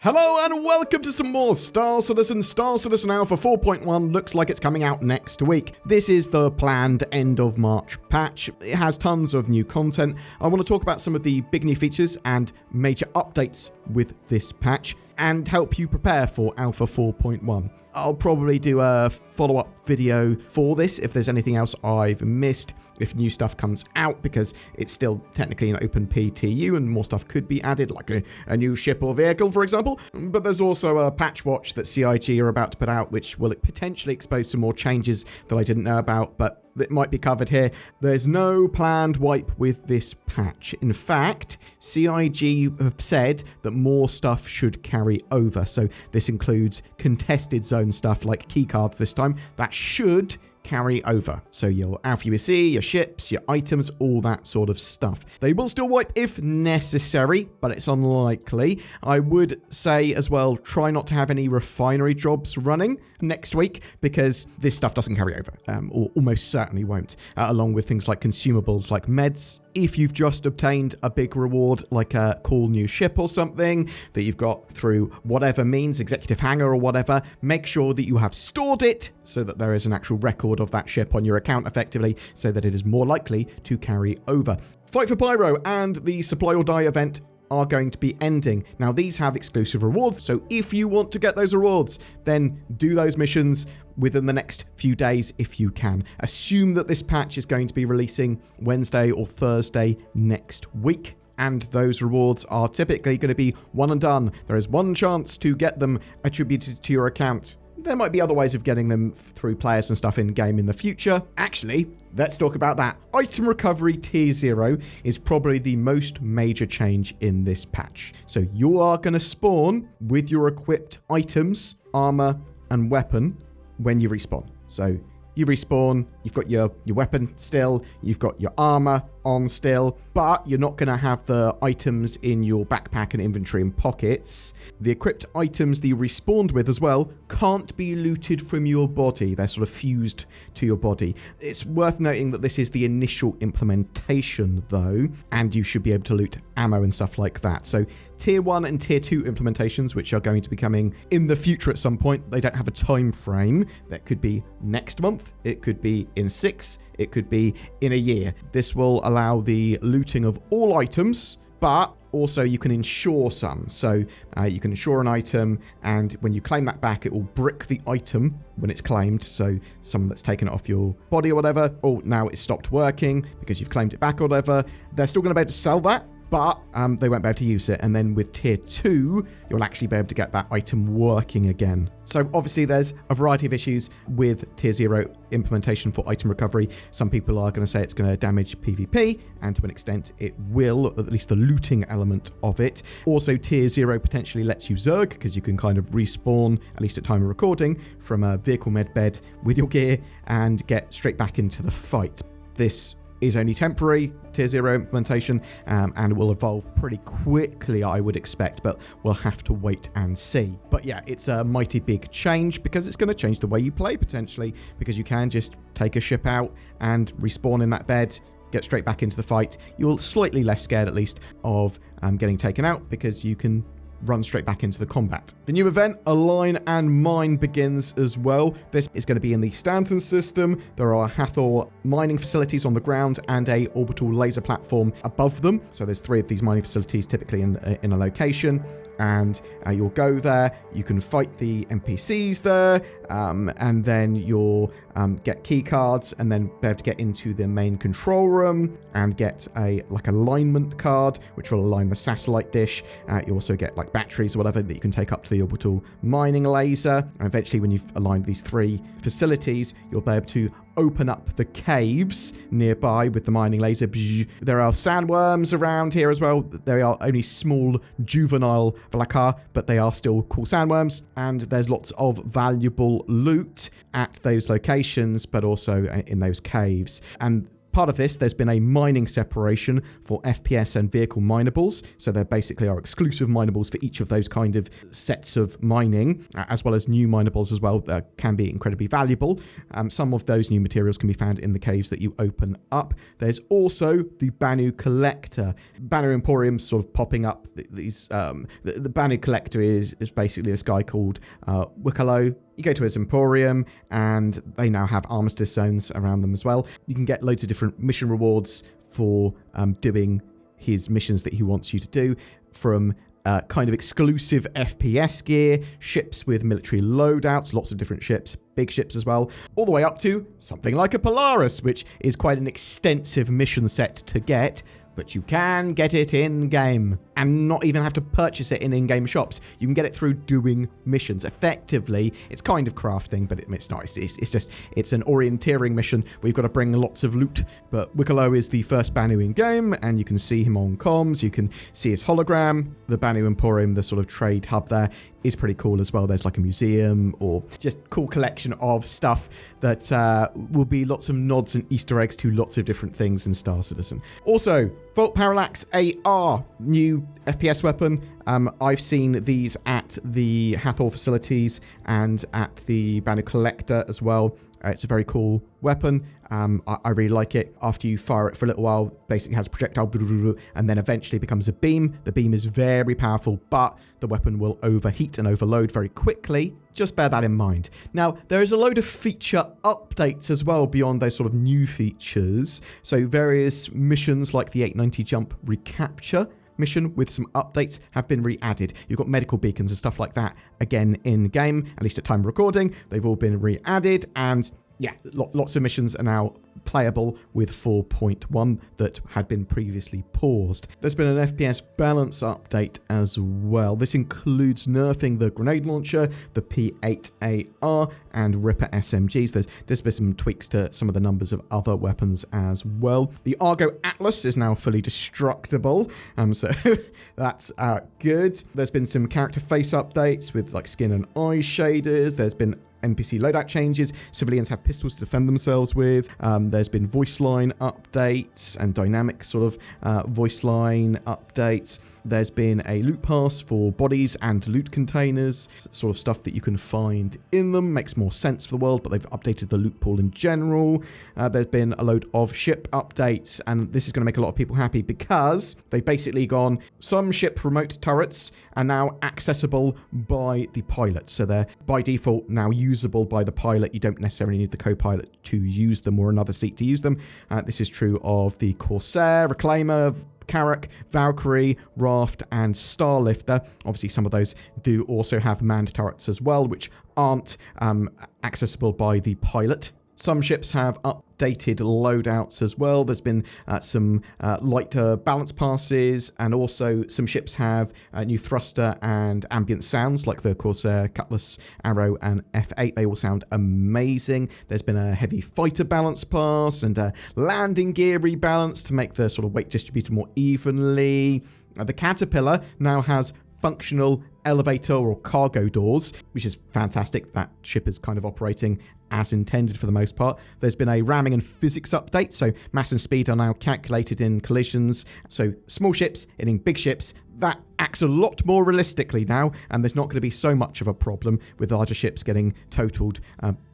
Hello and welcome to some more Star Citizen. Star Citizen Alpha 4.1 looks like it's coming out next week. This is the planned end of March patch. It has tons of new content. I want to talk about some of the big new features and major updates with this patch and help you prepare for Alpha 4.1. I'll probably do a follow-up video for this if there's anything else I've missed, if new stuff comes out, because it's still technically an open PTU and more stuff could be added, like a new ship or vehicle, for example. But there's also a patch watch that CIG are about to put out, which will potentially expose some more changes that I didn't know about, but that might be covered here. There's no planned wipe with this patch. In fact, CIG have said that more stuff should carry over. So this includes contested zone stuff like keycards this time. That should carry over. So your Alpha USC, your ships, your items, all that sort of stuff. They will still wipe if necessary, but it's unlikely. I would say as well, try not to have any refinery jobs running next week because this stuff doesn't carry over, or almost certainly won't, along with things like consumables like meds. If you've just obtained a big reward like a cool new ship or something that you've got through whatever means, executive hangar or whatever, make sure that you have stored it so that there is an actual record of that ship on your account effectively, so that it is more likely to carry over. Fight for Pyro and the Supply or Die event are going to be ending. Now these have exclusive rewards, so if you want to get those rewards, then do those missions within the next few days if you can. Assume that this patch is going to be releasing Wednesday or Thursday next week, and those rewards are typically going to be one and done. There is one chance to get them attributed to your account. There might be other ways of getting them through players and stuff in-game in the future. Actually, let's talk about that. Item recovery tier 0 is probably the most major change in this patch. So you are going to spawn with your equipped items, armor, and weapon when you respawn. So you respawn, you've got your weapon still, you've got your armor on still, but you're not going to have the items in your backpack and inventory and pockets. The equipped items that you respawned with as well can't be looted from your body. They're sort of fused to your body. It's worth noting that this is the initial implementation though, and you should be able to loot ammo and stuff like that. So tier 1 and tier 2 implementations, which are going to be coming in the future at some point, they don't have a time frame. That could be next month, it could be in 6, it could be in a year. This will allow the looting of all items, but also you can insure some. So you can insure an item, and when you claim that back, it will brick the item when it's claimed. So someone that's taken it off your body or whatever, oh, now it's stopped working because you've claimed it back or whatever. They're still going to be able to sell that, but they won't be able to use it. And then with tier 2, you'll actually be able to get that item working again. So obviously there's a variety of issues with tier 0 implementation for item recovery. Some people are going to say it's going to damage PvP, and to an extent it will, at least the looting element of it. Also tier 0 potentially lets you Zerg, because you can kind of respawn, at least at time of recording, from a vehicle med bed with your gear and get straight back into the fight. This is only temporary tier 0 implementation, and it will evolve pretty quickly, I would expect, but we'll have to wait and see. But yeah, it's a mighty big change because it's going to change the way you play potentially, because you can just take a ship out and respawn in that bed, get straight back into the fight. You're slightly less scared, at least, of getting taken out because you can run straight back into the combat. The new event, Align and Mine, begins as well. This is going to be in the Stanton system. There are Hathor mining facilities on the ground and a orbital laser platform above them. So there's 3 of these mining facilities typically in a location, and you'll go there. You can fight the NPCs there, and then you'll get key cards and then be able to get into the main control room and get a alignment card, which will align the satellite dish. You also get batteries or whatever that you can take up to the orbital mining laser. And eventually, when you've aligned these 3 facilities, you'll be able to open up the caves nearby with the mining laser. There are sandworms around here as well. They are only small juvenile Valakar, but they are still cool sandworms. And there's lots of valuable loot at those locations, but also in those caves. And Part of this, there's been a mining separation for FPS and vehicle minables. So there basically are exclusive minables for each of those kind of sets of mining, as well as new minables as well that can be incredibly valuable. Some of those new materials can be found in the caves that you open up. There's also the Banu Collector. Banu Emporium sort of popping up. The Banu Collector is basically this guy called Wickalow. You go to his Emporium, and they now have armistice zones around them as well. You can get loads of different mission rewards for doing his missions that he wants you to do, from kind of exclusive FPS gear, ships with military loadouts, lots of different ships, big ships as well, all the way up to something like a Polaris, which is quite an extensive mission set to get, but you can get it in-game and not even have to purchase it in in-game shops. You can get it through doing missions. Effectively, it's kind of crafting, but it's not. It's an orienteering mission. We've got to bring lots of loot, but Wickalow is the first Banu in-game, and you can see him on comms. You can see his hologram. The Banu Emporium, the sort of trade hub there, is pretty cool as well. There's like a museum or just cool collection of stuff that will be lots of nods and Easter eggs to lots of different things in Star Citizen. Also, Volt Parallax AR, new FPS weapon. I've seen these at the Hathor facilities and at the Banu Collector as well. It's a very cool weapon. I really like it. After you fire it for a little while, basically has a projectile, and then eventually becomes a beam. The beam is very powerful, but the weapon will overheat and overload very quickly. Just bear that in mind. Now, there is a load of feature updates as well beyond those sort of new features. So various missions like the 890 jump recapture mission with some updates have been re-added. You've got medical beacons and stuff like that again in game, at least at time of recording. They've all been re-added, and yeah, lots of missions are now playable with 4.1 that had been previously paused. There's been an FPS balance update as well. This includes nerfing the grenade launcher, the P8AR, and Ripper SMGs. There's been some tweaks to some of the numbers of other weapons as well. The Argo Atlas is now fully destructible, so that's good. There's been some character face updates with like skin and eye shaders. There's been NPC loadout changes. Civilians have pistols to defend themselves with. There's been voice line updates and dynamic sort of voice line updates. There's been a loot pass for bodies and loot containers, sort of stuff that you can find in them. Makes more sense for the world, but they've updated the loot pool in general. There's been a load of ship updates, and this is going to make a lot of people happy because they've basically gone, some ship remote turrets are now accessible by the pilot. So they're by default now usable by the pilot. You don't necessarily need the co-pilot to use them or another seat to use them. This is true of the Corsair, Reclaimer, Carrack, Valkyrie, Raft, and Starlifter. Obviously, some of those do also have manned turrets as well, which aren't accessible by the pilot. Some ships have updated loadouts as well. There's been some lighter balance passes, and also some ships have new thruster and ambient sounds like the Corsair, Cutlass, Arrow, and F8. They all sound amazing. There's been a heavy fighter balance pass and a landing gear rebalance to make the sort of weight distributed more evenly. The Caterpillar now has functional elevator or cargo doors, which is fantastic. That ship is kind of operating as intended for the most part. There's been a ramming and physics update, so mass and speed are now calculated in collisions. So small ships hitting big ships, that acts a lot more realistically now, and there's not going to be so much of a problem with larger ships getting totaled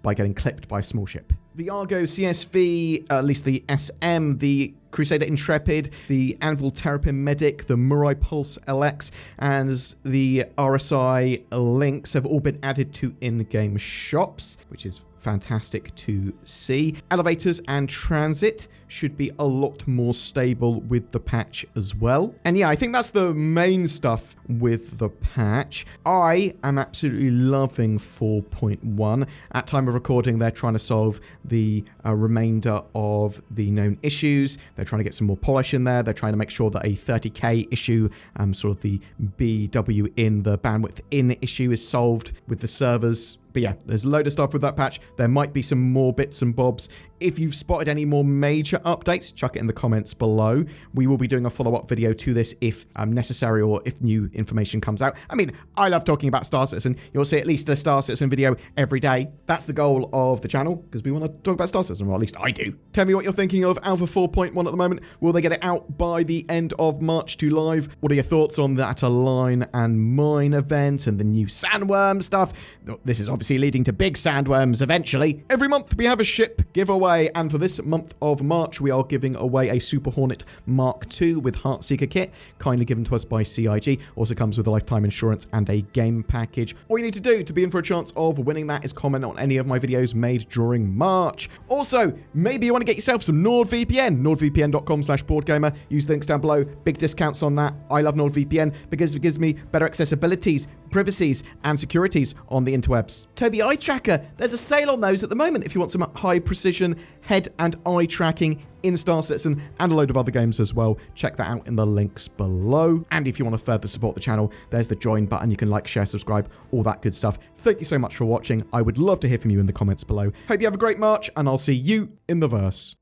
by getting clipped by a small ship. The Argo CSV, at least the SM, the Crusader Intrepid, the Anvil Terrapin Medic, the Murai Pulse LX, and the RSI Lynx have all been added to in-game shops, which is fantastic to see. Elevators and transit should be a lot more stable with the patch as well. And yeah, I think that's the main stuff with the patch. I am absolutely loving 4.1. At time of recording, they're trying to solve the remainder of the known issues. They're trying to get some more polish in there. They're trying to make sure that a 30k issue, sort of the BW in, the bandwidth in issue, is solved with the servers But yeah, there's a load of stuff with that patch. There might be some more bits and bobs. If you've spotted any more major updates, chuck it in the comments below. We will be doing a follow-up video to this if necessary or if new information comes out. I mean, I love talking about Star Citizen. You'll see at least a Star Citizen video every day. That's the goal of the channel, because we want to talk about Star Citizen, or at least I do. Tell me what you're thinking of Alpha 4.1 at the moment. Will they get it out by the end of March to live? What are your thoughts on that Align and Mine event and the new sandworm stuff? This is obviously leading to big sandworms eventually. Every month we have a ship giveaway, and for this month of March we are giving away a Super Hornet Mark II with Heartseeker kit, kindly given to us by CIG. Also comes with a lifetime insurance and a game package. All you need to do to be in for a chance of winning that is comment on any of my videos made during March. Also, maybe you want to get yourself some NordVPN, nordvpn.com/BoredGamer. Use the links down below. Big discounts on that. I love NordVPN because it gives me better accessibilities, privacies, and securities on the interwebs. Toby Eye Tracker, there's a sale on those at the moment if you want some high precision head and eye tracking in Star Citizen and a load of other games as well. Check that out in the links below. And if you want to further support the channel, there's the join button. You can like, share, subscribe, all that good stuff. Thank you so much for watching. I would love to hear from you in the comments below. Hope you have a great March, and I'll see you in the verse.